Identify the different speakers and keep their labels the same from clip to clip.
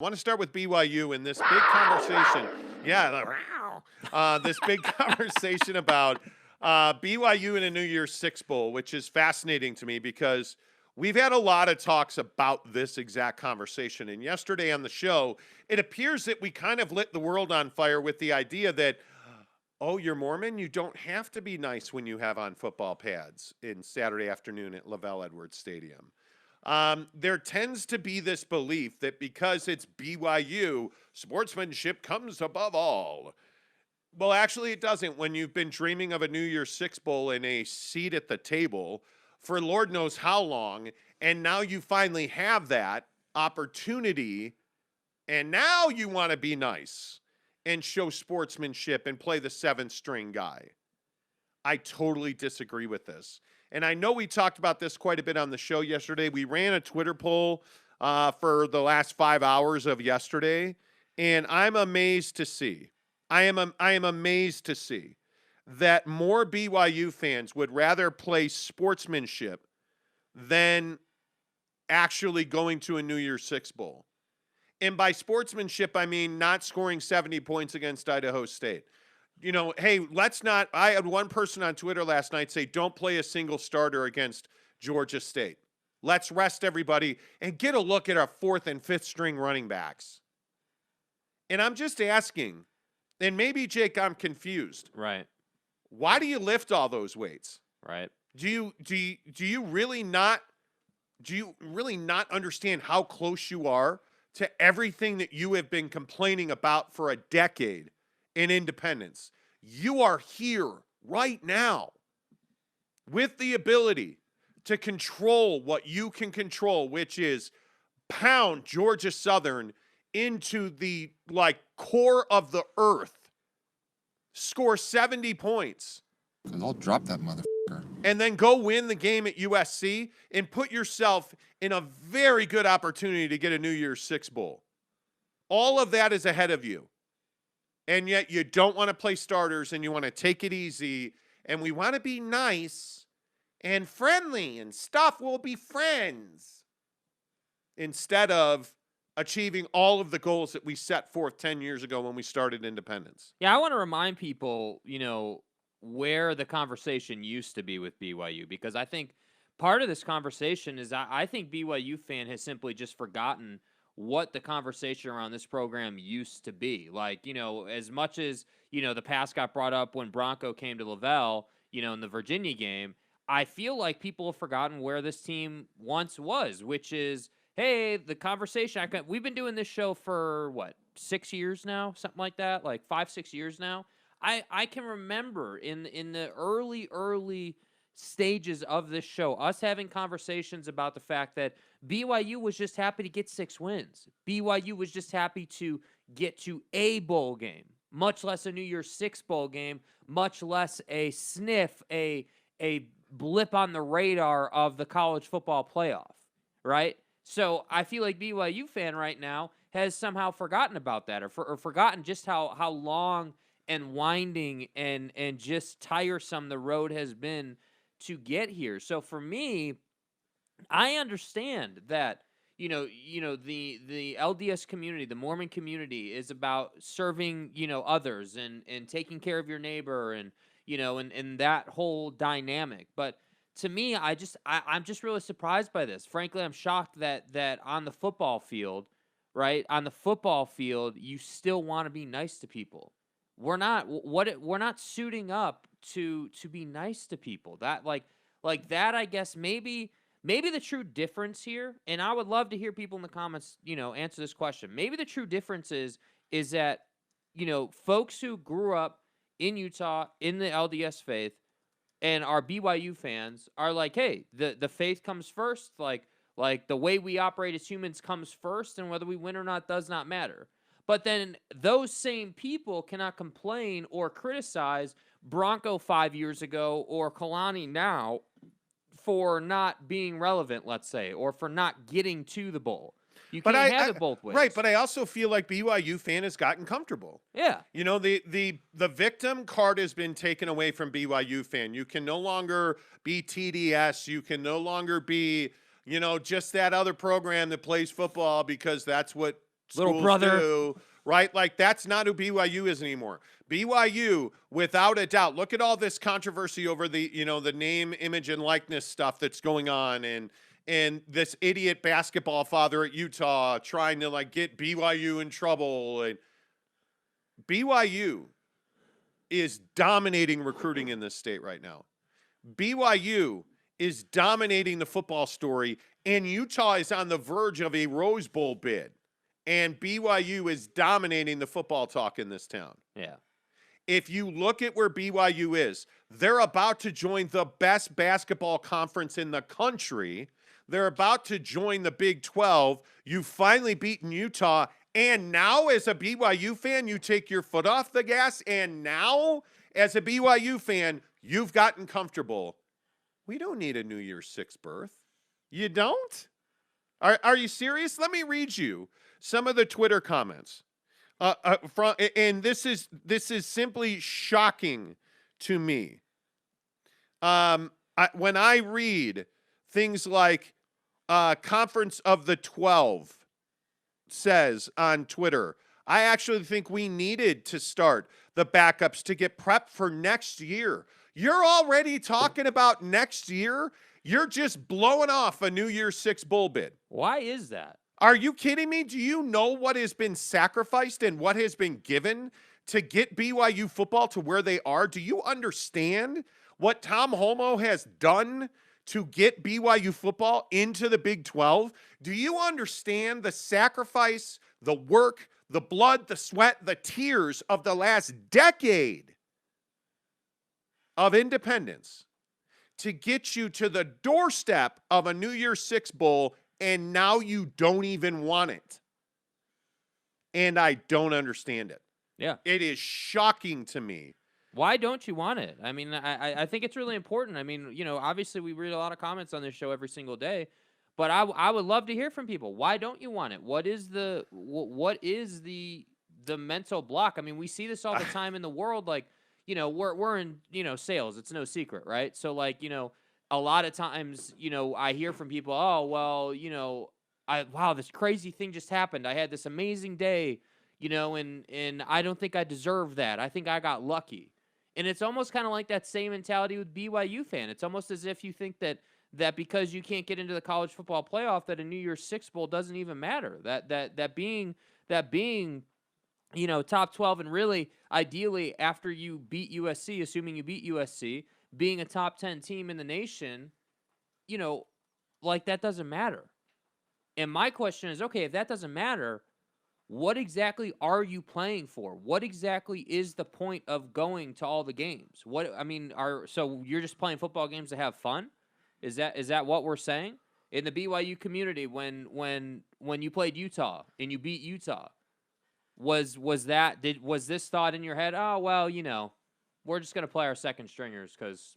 Speaker 1: I want to start with BYU in this big conversation. Yeah, this big conversation about BYU in a New Year's Six Bowl, which is fascinating to me because we've had a lot of talks about this exact conversation. And yesterday on the show, it appears that we kind of lit the world on fire with the idea that, oh, you're Mormon? You don't have to be nice when you have on football pads in Saturday afternoon at Lavelle Edwards Stadium. There tends to be this belief that because it's BYU, sportsmanship comes above all. Well, actually, it doesn't when you've been dreaming of a New Year's Six Bowl and a seat at the table for Lord knows how long, and now you finally have that opportunity, and now you want to be nice and show sportsmanship and play the seventh string guy. I totally disagree with this. And I know we talked about this quite a bit on the show yesterday. We ran a Twitter poll for the last 5 hours of yesterday, and I'm amazed to see. I am amazed to see that more BYU fans would rather play sportsmanship than actually going to a New Year's Six Bowl. And by sportsmanship, I mean not scoring 70 points against Idaho State. You know, hey, let's not. I had one person on Twitter last night say, don't play a single starter against Georgia State. Let's rest everybody and get a look at our fourth and fifth string running backs. And I'm just asking, and maybe, Jake, I'm confused.
Speaker 2: Right.
Speaker 1: Why do you lift all those weights?
Speaker 2: Right.
Speaker 1: Do you really not understand how close you are to everything that you have been complaining about for a decade in independence? You are here right now with the ability to control what you can control, which is pound Georgia Southern into the core of the earth, score 70 points.
Speaker 3: Because I'll drop that motherfucker.
Speaker 1: And then go win the game at USC and put yourself in a very good opportunity to get a New Year's Six Bowl. All of that is ahead of you. And yet you don't want to play starters and you want to take it easy. And we want to be nice and friendly and stuff. We'll be friends. Instead of achieving all of the goals that we set forth 10 years ago when we started independence.
Speaker 2: Yeah, I want to remind people, where the conversation used to be with BYU, because I think part of this conversation is I think BYU fan has simply just forgotten what the conversation around this program used to be. As much as, the past got brought up when Bronco came to Lavelle, in the Virginia game, I feel like people have forgotten where this team once was, which is, hey, the conversation, we've been doing this show for, 6 years now? Something like that, 5-6 years now. I can remember in the early stages of this show, us having conversations about the fact that BYU was just happy to get 6 wins. BYU was just happy to get to a bowl game, much less a New Year's Six Bowl game, much less a sniff, a blip on the radar of the college football playoff, right? So I feel like BYU fan right now has somehow forgotten about that or forgotten just how long and winding and just tiresome the road has been to get here. So for me, I understand that, the LDS community, the Mormon community is about serving, others and taking care of your neighbor and, and that whole dynamic. But to me, I'm just really surprised by this. Frankly, I'm shocked that on the football field, right? On the football field, you still want to be nice to people. We're not suiting up to be nice to people. That like that, I guess maybe the true difference here, and I would love to hear people in the comments, answer this question. Maybe the true difference is that, folks who grew up in Utah in the LDS faith and are BYU fans are like, hey, the faith comes first, like the way we operate as humans comes first, and whether we win or not does not matter. But then those same people cannot complain or criticize Bronco 5 years ago or Kalani now for not being relevant, let's say, or for not getting to the bowl. You can't have it both ways.
Speaker 1: Right, but I also feel like BYU fan has gotten comfortable.
Speaker 2: Yeah.
Speaker 1: The victim card has been taken away from BYU fan. You can no longer be TDS. You can no longer be, just that other program that plays football because that's what
Speaker 2: Little
Speaker 1: schools
Speaker 2: brother.
Speaker 1: do, right? Like, that's not who BYU is anymore. BYU, without a doubt, look at all this controversy over the, the name, image, and likeness stuff that's going on, and this idiot basketball father at Utah trying to like get BYU in trouble. And BYU is dominating recruiting in this state right now. BYU is dominating the football story, and Utah is on the verge of a Rose Bowl bid. And BYU is dominating the football talk in this town.
Speaker 2: Yeah.
Speaker 1: If you look at where BYU is, they're about to join the best basketball conference in the country. They're about to join the Big 12. You've finally beaten Utah. And now, as a BYU fan, you take your foot off the gas. And now, as a BYU fan, you've gotten comfortable. We don't need a New Year's 6 birth. You don't? Are you serious? Let me read you some of the Twitter comments. And this is simply shocking to me. When I read things like Conference of the 12 says on Twitter, I actually think we needed to start the backups to get prepped for next year. You're already talking about next year? You're just blowing off a New Year's 6 bowl bid.
Speaker 2: Why is that?
Speaker 1: Are you kidding me? Do you know what has been sacrificed and what has been given to get BYU football to where they are? Do you understand what Tom Holmoe has done to get BYU football into the Big 12? Do you understand the sacrifice, the work, the blood, the sweat, the tears of the last decade of independence to get you to the doorstep of a New Year's 6 bowl, and now you don't even want it? And I don't understand it.
Speaker 2: Yeah.
Speaker 1: It is shocking to me.
Speaker 2: Why don't you want it? I mean, I think it's really important. I mean, obviously we read a lot of comments on this show every single day, but I would love to hear from people. Why don't you want it? What is the mental block? I mean, we see this all the time in the world. Like, we're in, sales. It's no secret, right? So like, a lot of times, I hear from people, oh, well, wow, this crazy thing just happened. I had this amazing day, and I don't think I deserve that. I think I got lucky. And it's almost kind of like that same mentality with BYU fan. It's almost as if you think that because you can't get into the college football playoff, that a New Year's 6 bowl doesn't even matter. That being top 12, and really ideally after you beat USC, assuming you beat USC, being a top 10 team in the nation, like that doesn't matter. And my question is, okay, if that doesn't matter, what exactly are you playing for? What exactly is the point of going to all the games? So you're just playing football games to have fun? Is that what we're saying? In the BYU community, when you played Utah and you beat Utah, was this thought in your head? Oh, well, we're just going to play our second stringers because,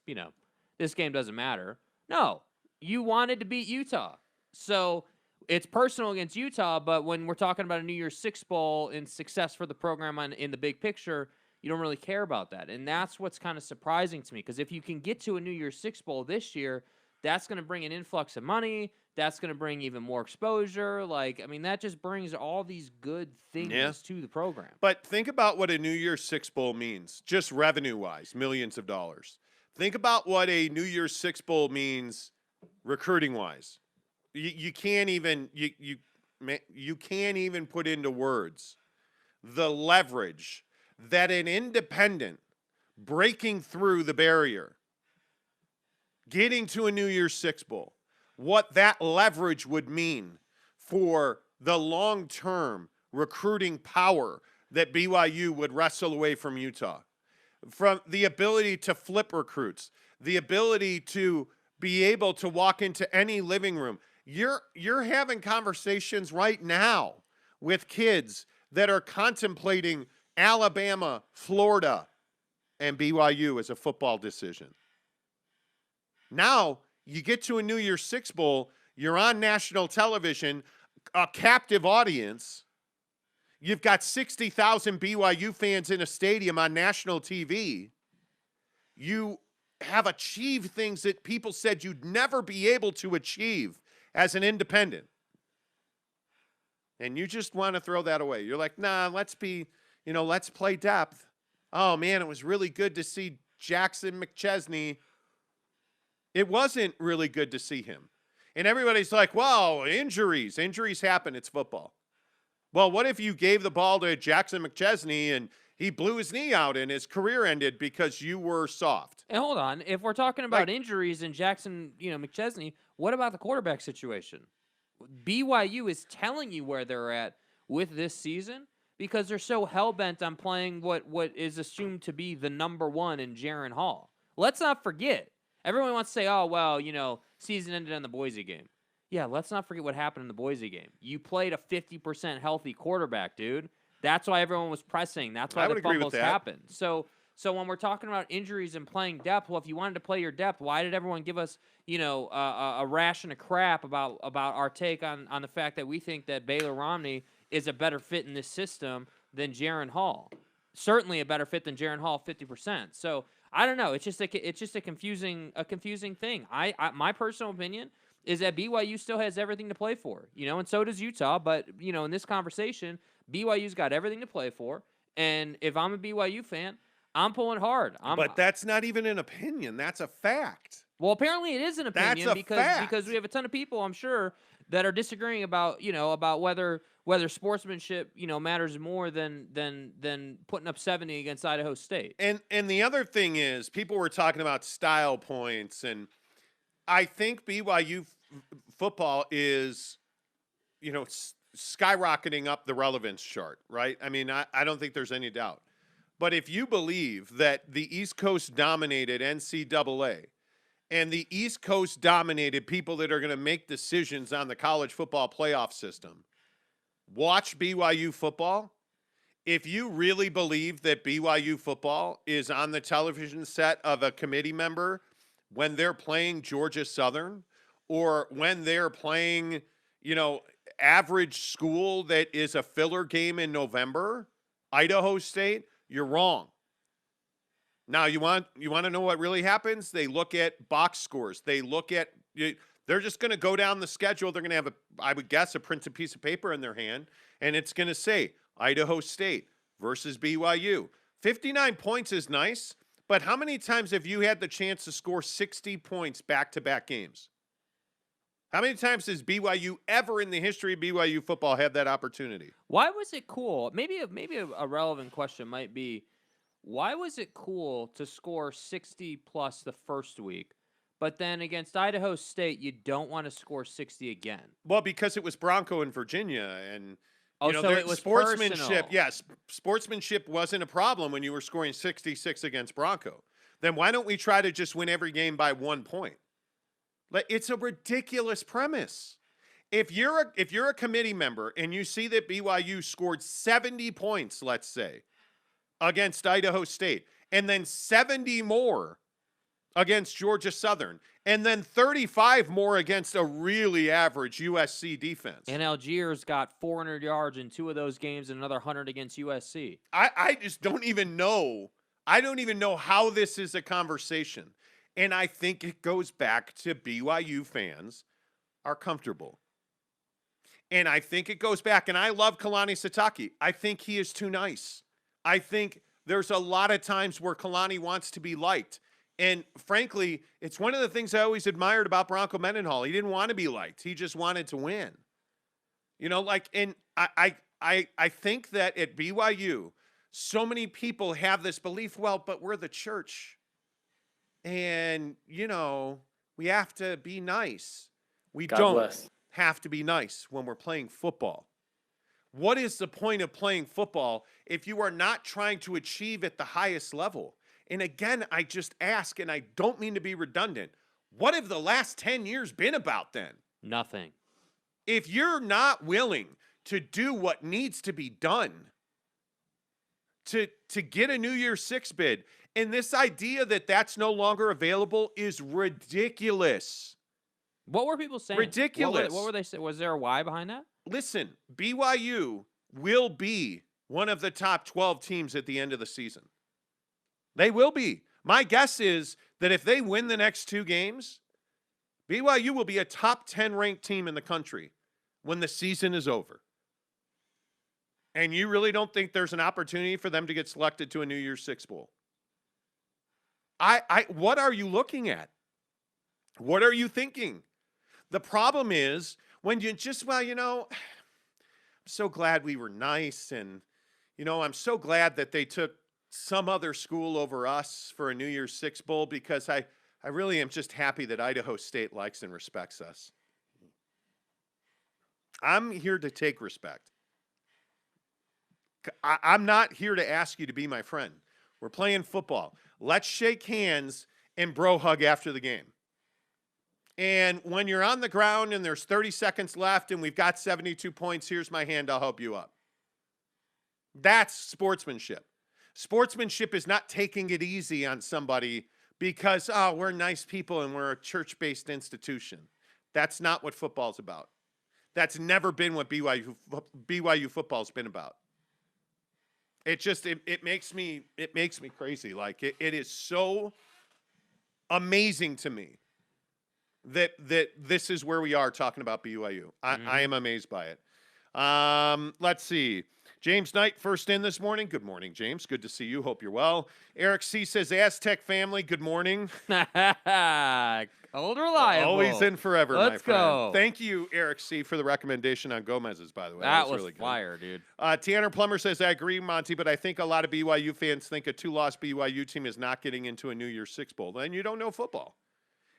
Speaker 2: this game doesn't matter. No, you wanted to beat Utah. So it's personal against Utah, but when we're talking about a New Year's 6 bowl and success for the program in the big picture, you don't really care about that. And that's what's kind of surprising to me, because if you can get to a New Year's 6 bowl this year, that's going to bring an influx of money. That's going to bring even more exposure. That just brings all these good things to the program.
Speaker 1: But think about what a New Year's 6 bowl means, just revenue-wise, millions of dollars. Think about what a New Year's 6 bowl means recruiting-wise. You can't even you can't even put into words the leverage that an independent breaking through the barrier, getting to a New Year's 6 bowl, what that leverage would mean for the long-term recruiting power that BYU would wrestle away from Utah. From the ability to flip recruits, the ability to be able to walk into any living room. You're having conversations right now with kids that are contemplating Alabama, Florida, and BYU as a football decision. Now, you get to a New Year's 6 bowl, you're on national television, a captive audience. You've got 60,000 BYU fans in a stadium on national TV. You have achieved things that people said you'd never be able to achieve as an independent. and you just want to throw that away. You're like, nah, let's play depth. Oh, man, it was really good to see Jackson McChesney. It wasn't really good to see him. And everybody's like, well, injuries happen. It's football. Well, what if you gave the ball to Jackson McChesney and he blew his knee out and his career ended because you were soft?
Speaker 2: And hold on, if we're talking about injuries and Jackson, McChesney, what about the quarterback situation? BYU is telling you where they're at with this season because they're so hell-bent on playing what is assumed to be the number one in Jaren Hall. Let's not forget. Everyone wants to say, oh, well, season ended in the Boise game. Yeah, let's not forget what happened in the Boise game. You played a 50% healthy quarterback, dude. That's why everyone was pressing. That's why the fumbles happened. So when we're talking about injuries and playing depth, well, if you wanted to play your depth, why did everyone give us, a ration of crap about our take on the fact that we think that Baylor Romney is a better fit in this system than Jaren Hall? Certainly a better fit than Jaren Hall, 50%. So I don't know. It's just a confusing thing. My personal opinion is that BYU still has everything to play for, and so does Utah. But in this conversation, BYU's got everything to play for. And if I'm a BYU fan, I'm pulling hard.
Speaker 1: But that's not even an opinion. That's a fact.
Speaker 2: Well, apparently it is an opinion
Speaker 1: fact.
Speaker 2: because we have a ton of people, I'm sure, that are disagreeing about whether sportsmanship matters more than putting up 70 against Idaho State.
Speaker 1: And the other thing is, people were talking about style points, and I think BYU football is skyrocketing up the relevance chart, right? I mean, I don't think there's any doubt. But if you believe that the East Coast dominated NCAA and the East Coast dominated people that are going to make decisions on the college football playoff system, watch BYU football. If you really believe that BYU football is on the television set of a committee member when they're playing Georgia Southern or when they're playing, average school that is a filler game in November, Idaho State, you're wrong. Now, you want to know what really happens? They look at box scores. They're just going to go down the schedule. They're going to have, I would guess, a printed piece of paper in their hand, and it's going to say Idaho State versus BYU. 59 points is nice, but how many times have you had the chance to score 60 points back-to-back games? How many times has BYU ever in the history of BYU football had that opportunity?
Speaker 2: Why was it cool? Maybe a relevant question might be, why was it cool to score 60 plus the first week, but then against Idaho State you don't want to score 60 again?
Speaker 1: Well, because it was Bronco in Virginia, and
Speaker 2: so it was
Speaker 1: sportsmanship.
Speaker 2: personal.
Speaker 1: Yes, sportsmanship wasn't a problem when you were scoring 66 against Bronco. Then why don't we try to just win every game by 1 point? It's a ridiculous premise. If you're a committee member and you see that BYU scored 70 points, let's say, against Idaho State, and then 70 more against Georgia Southern, and then 35 more against a really average USC defense.
Speaker 2: And Algiers got 400 yards in 2 of those games and another 100 against USC.
Speaker 1: I just don't even know. I don't even know how this is a conversation. And I think it goes back to BYU fans are comfortable. And I think it goes back, and I love Kalani Sitake. I think he is too nice. I think there's a lot of times where Kalani wants to be liked. And frankly, it's one of the things I always admired about Bronco Mendenhall. He didn't want to be liked. He just wanted to win. And I think that at BYU, so many people have this belief, well, but we're the church. And, we have to be nice. We don't have to be nice when we're playing football. What is the point of playing football if you are not trying to achieve at the highest level? And again, I just ask, and I don't mean to be redundant, what have the last 10 years been about then?
Speaker 2: Nothing.
Speaker 1: If you're not willing to do what needs to be done to get a New Year's Six bid, and this idea that that's no longer available is ridiculous.
Speaker 2: What were people saying?
Speaker 1: Ridiculous.
Speaker 2: What were they saying? Was there a why behind that?
Speaker 1: Listen, BYU will be one of the top 12 teams at the end of the season. They will be. My guess is that if they win the next 2 games, BYU will be a top 10 ranked team in the country when the season is over. And you really don't think there's an opportunity for them to get selected to a New Year's Six Bowl? What are you looking at? What are you thinking? The problem is when you just, well, I'm so glad we were nice. And, I'm so glad that they took some other school over us for a New Year's Six Bowl because I really am just happy that Idaho State likes and respects us. I'm here to take respect. I'm not here to ask you to be my friend. We're playing football. Let's shake hands and bro hug after the game. And when you're on the ground and there's 30 seconds left and we've got 72 points, here's my hand, I'll help you up. That's sportsmanship. Sportsmanship is not taking it easy on somebody because, we're nice people and we're a church-based institution. That's not what football's about. That's never been what BYU football's been about. It makes me crazy. Like it is so amazing to me that this is where we are talking about BYU. I am amazed by it. Let's see. James Knight first in this morning. Good morning, James. Good to see you. Hope you're well. Eric C says Aztec family. Good morning.
Speaker 2: Old reliable.
Speaker 1: Always in forever, my
Speaker 2: Let's
Speaker 1: friend.
Speaker 2: go.
Speaker 1: Thank you, Eric C, for the recommendation on Gomez's, by the way.
Speaker 2: That was
Speaker 1: really good.
Speaker 2: fire, dude.
Speaker 1: Tanner Plummer says, I agree, Monty, but I think a lot of BYU fans think a 2-loss BYU team is not getting into a New Year's Six Bowl. Then you don't know football.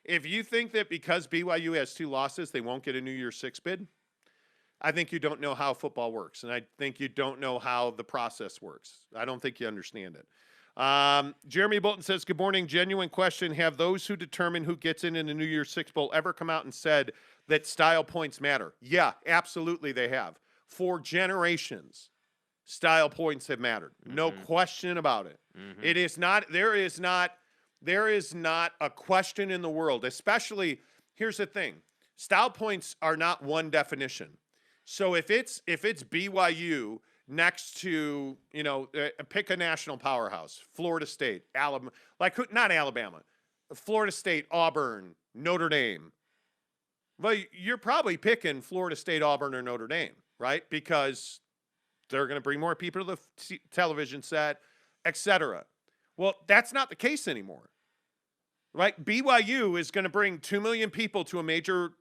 Speaker 1: If you think that because BYU has 2 losses, they won't get a New Year's Six bid, I think you don't know how football works, and I think you don't know how the process works. I don't think you understand it. Jeremy Bolton says, good morning. Genuine question. Have those who determine who gets in the New Year's Six Bowl ever come out and said that style points matter? Yeah, absolutely they have. For generations, style points have mattered. No question about it. It is not, there is not a question in the world, especially, here's the thing. Style points are not one definition. So if it's BYU next to, pick a national powerhouse, Florida State, Alabama, not Alabama, Florida State, Auburn, Notre Dame. Well, you're probably picking Florida State, Auburn, or Notre Dame, right? Because they're going to bring more people to the television set, etc. Well, that's not the case anymore, right? BYU is going to bring 2 million people to a major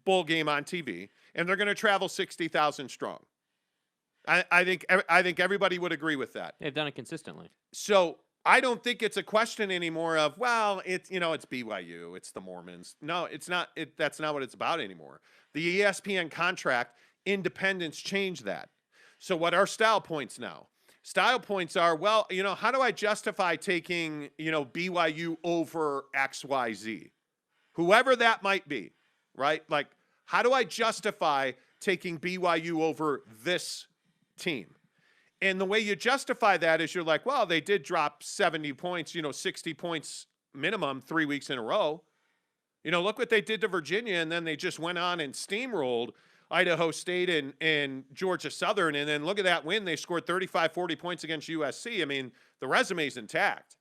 Speaker 1: bowl game on TV, and they're going to travel 60,000 strong. I think everybody would agree with that.
Speaker 2: They've done it consistently.
Speaker 1: So I don't think it's a question anymore of, well, it's BYU, it's the Mormons. No, it's not. That's not what it's about anymore. The ESPN contract, independence changed that. So what are style points now? Style points are, well, how do I justify taking, BYU over XYZ? Whoever that might be, right? Like, how do I justify taking BYU over this team? And the way you justify that is you're like, well, they did drop 70 points, 60 points minimum 3 weeks in a row. Look what they did to Virginia, and then they just went on and steamrolled Idaho State and Georgia Southern, and then look at that win. They scored 35, 40 points against USC. I mean, the resume's intact.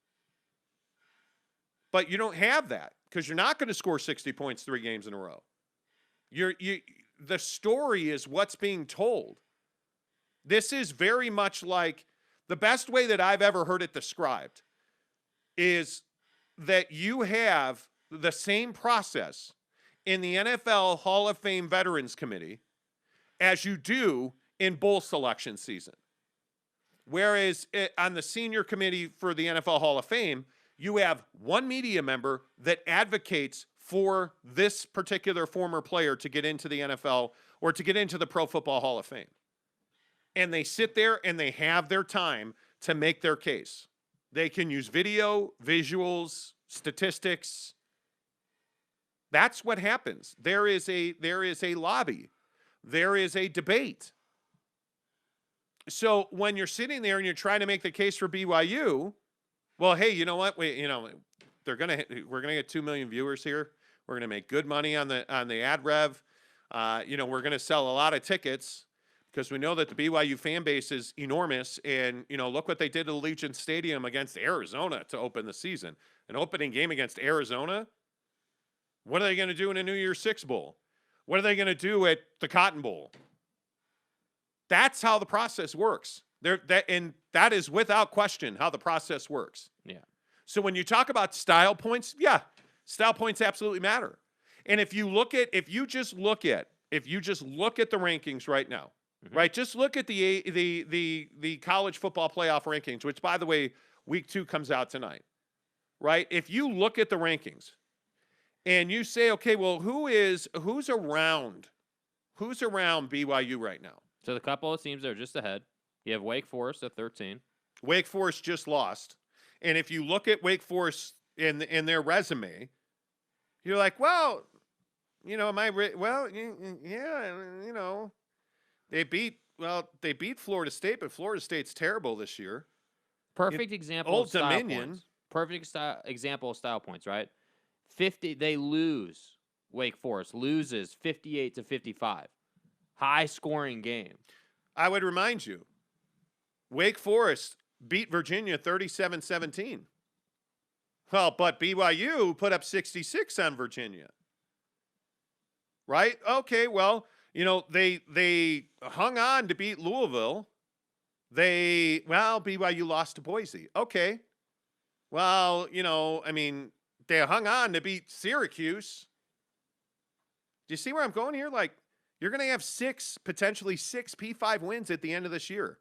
Speaker 1: But you don't have that because you're not going to score 60 points 3 games in a row. The story is what's being told. This is very much like the best way that I've ever heard it described is that you have the same process in the NFL Hall of Fame Veterans Committee as you do in bowl selection season. Whereas on the senior committee for the NFL Hall of Fame, you have one media member that advocates for this particular former player to get into the NFL or to get into the Pro Football Hall of Fame. And they sit there and they have their time to make their case. They can use video, visuals, statistics. That's what happens. There is a lobby. There is a debate. So when you're sitting there and you're trying to make the case for BYU, well, hey, you know what? We're gonna get 2 million viewers here. We're gonna make good money on the ad rev. We're gonna sell a lot of tickets because we know that the BYU fan base is enormous. And look what they did to Allegiant Stadium against Arizona to open the season. An opening game against Arizona. What are they going to do in a New Year's Six Bowl? What are they going to do at the Cotton Bowl? That's how the process works. That is without question how the process works.
Speaker 2: Yeah.
Speaker 1: So when you talk about style points, yeah, style points absolutely matter. And if you just look at the rankings right now, right? Just look at the college football playoff rankings, which, by the way, week 2 comes out tonight, right? If you look at the rankings and you say, okay, well, who's around BYU right now?
Speaker 2: So the couple of teams that are just ahead, you have Wake Forest at 13.
Speaker 1: Wake Forest just lost. And if you look at Wake Forest in their resume, you're like, well, you know, they beat Florida State, but Florida State's terrible this year.
Speaker 2: Perfect example
Speaker 1: Old
Speaker 2: of style
Speaker 1: Dominion.
Speaker 2: points. Perfect example of style points, right? They lose. Wake Forest loses 58-55. High scoring game.
Speaker 1: I would remind you, Wake Forest beat Virginia 37-17. Well, but BYU put up 66 on Virginia. Right? Okay, well, you know, they hung on to beat Louisville. BYU lost to Boise. Okay. Well, you know, I mean, they hung on to beat Syracuse. Do you see where I'm going here? Like, you're going to have potentially six P5 wins at the end of this year.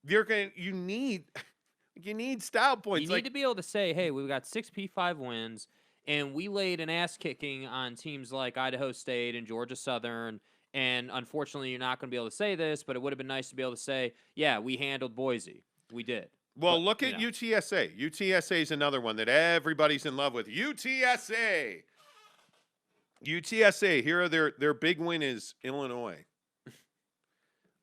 Speaker 1: You need style points.
Speaker 2: You need to be able to say, hey, we've got 6 P5 wins, and we laid an ass kicking on teams like Idaho State and Georgia Southern. And unfortunately, you're not going to be able to say this, but it would have been nice to be able to say, yeah, we handled Boise. We did.
Speaker 1: Well, look at UTSA. UTSA is another one that everybody's in love with. UTSA. Here are their big win is Illinois.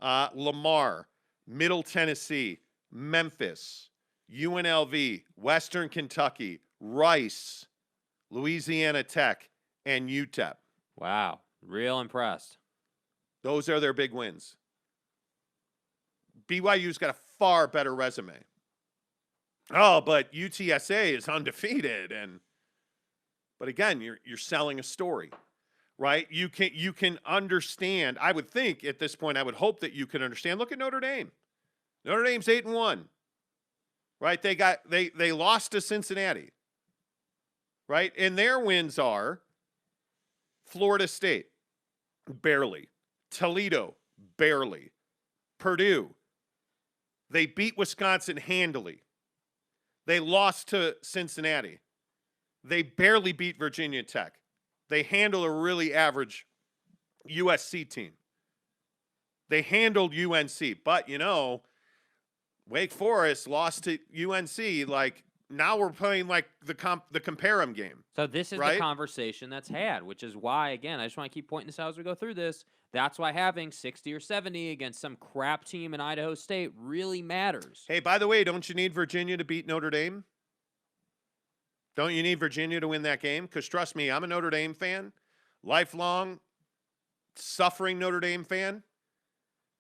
Speaker 1: Lamar, Middle Tennessee, Memphis, UNLV, Western Kentucky, Rice, Louisiana Tech, and UTEP.
Speaker 2: Wow. Real impressed.
Speaker 1: Those are their big wins. BYU's got a far better resume. Oh, but UTSA is undefeated, but again, you're selling a story, right? You can understand. I would think at this point, I would hope that you can understand. Look at Notre Dame. Notre Dame's 8-1, right? They lost to Cincinnati, right? And their wins are Florida State, barely. Toledo, barely. Purdue, they beat Wisconsin handily. They lost to Cincinnati. They barely beat Virginia Tech. They handle a really average USC team. They handled UNC. But, you know, Wake Forest lost to UNC. Like, now we're playing like the compare-em game.
Speaker 2: So this is
Speaker 1: right?
Speaker 2: the conversation that's had, which is why, again, I just want to keep pointing this out as we go through this. That's why having 60 or 70 against some crap team in Idaho State really matters.
Speaker 1: Hey, by the way, don't you need Virginia to beat Notre Dame? Don't you need Virginia to win that game? Because trust me, I'm a Notre Dame fan, lifelong, suffering Notre Dame fan.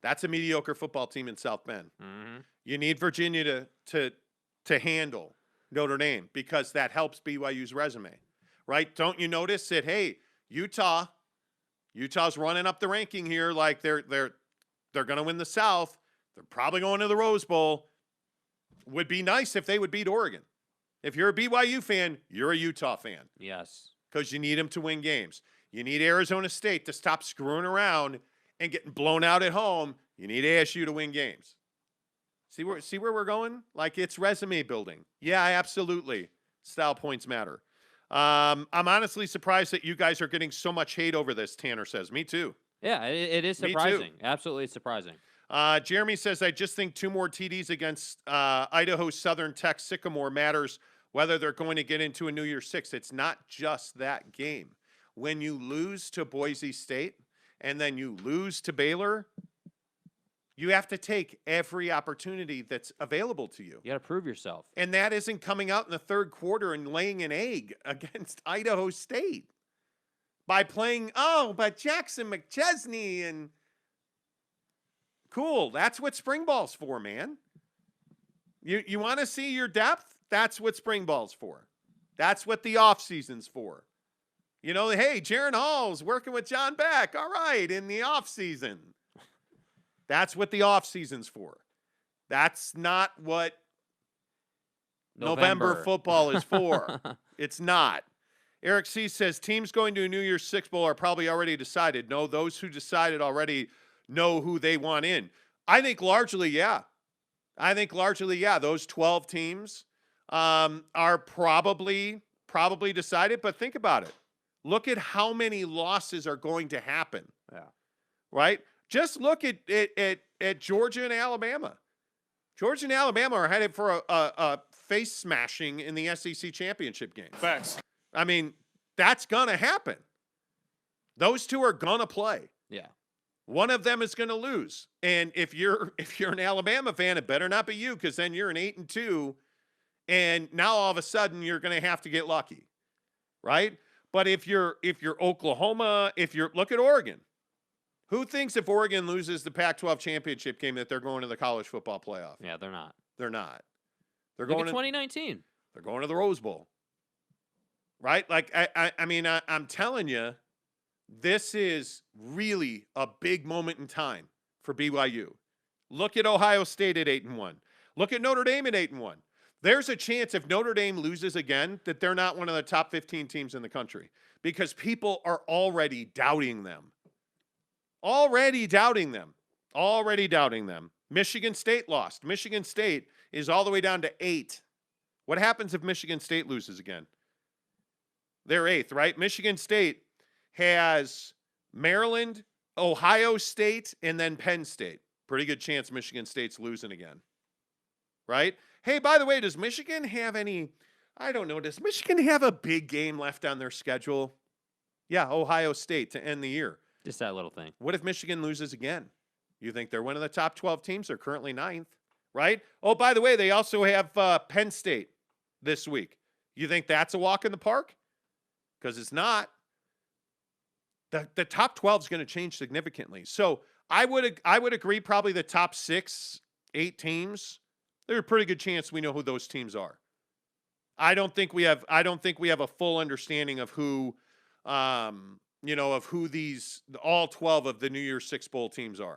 Speaker 1: That's a mediocre football team in South Bend.
Speaker 2: Mm-hmm.
Speaker 1: You need Virginia to handle Notre Dame because that helps BYU's resume, right? Don't you notice that, hey, Utah's running up the ranking here like they're going to win the South. They're probably going to the Rose Bowl. Would be nice if they would beat Oregon. If you're a BYU fan, you're a Utah fan.
Speaker 2: Yes.
Speaker 1: Because you need them to win games. You need Arizona State to stop screwing around and getting blown out at home. You need ASU to win games. See where we're going? Like, it's resume building. Yeah, absolutely. Style points matter. I'm honestly surprised that you guys are getting so much hate over this, Tanner says. Me too.
Speaker 2: Yeah, it is surprising. Absolutely surprising.
Speaker 1: Jeremy says, I just think 2 more TDs against Idaho Southern Tech Sycamore matters whether they're going to get into a New Year's Six. It's not just that game. When you lose to Boise State and then you lose to Baylor, you have to take every opportunity that's available to you.
Speaker 2: You got to prove yourself. And
Speaker 1: that isn't coming out in the third quarter and laying an egg against Idaho State by playing, but Jackson McChesney and cool. That's what spring ball's for, man. You want to see your depth? That's what spring ball's for. That's what the off season's for. You know, hey, Jaron Hall's working with John Beck. All right, in the off season. That's what the offseason's for. That's not what November football is for. It's not. Eric C. says teams going to a New Year's Six Bowl are probably already decided. No, those who decided already know who they want in. I think largely, yeah. Those 12 teams are probably decided. But think about it. Look at how many losses are going to happen.
Speaker 2: Yeah.
Speaker 1: Right? Just look at Georgia and Alabama. Georgia and Alabama are headed for a face smashing in the SEC championship game.
Speaker 4: Facts.
Speaker 1: I mean, that's gonna happen. Those two are gonna play.
Speaker 2: Yeah.
Speaker 1: One of them is gonna lose. And if you're an Alabama fan, it better not be you, because then you're an 8-2, and now all of a sudden you're gonna have to get lucky, right? But if you're Oklahoma, look at Oregon. Who thinks if Oregon loses the Pac-12 championship game that they're going to the college football playoff?
Speaker 2: Yeah, they're not.
Speaker 1: They're not. They're
Speaker 2: Look
Speaker 1: going
Speaker 2: at
Speaker 1: to
Speaker 2: 2019.
Speaker 1: They're going to the Rose Bowl. Right? Like, I mean, I'm telling you, this is really a big moment in time for BYU. Look at Ohio State at 8-1. Look at Notre Dame at 8-1. There's a chance if Notre Dame loses again that they're not one of the top 15 teams in the country, because people are already doubting them. Already doubting them. Michigan State lost. Michigan State is all the way down to 8. What happens if Michigan State loses again? They're 8th, right? Michigan State has Maryland, Ohio State, and then Penn State. Pretty good chance Michigan State's losing again, right? Hey, by the way, does Michigan have any, I don't know, does Michigan have a big game left on their schedule? Yeah, Ohio State to end the year.
Speaker 2: Just that little thing.
Speaker 1: What if Michigan loses again? You think they're one of the top 12 teams? They're currently 9th, right? Oh, by the way, they also have Penn State this week. You think that's a walk in the park? Because it's not. The top 12 is going to change significantly. So I would agree probably the top 6, 8 teams, there's a pretty good chance we know who those teams are. I don't think we have a full understanding of who of who these all 12 of the New Year's Six Bowl teams are.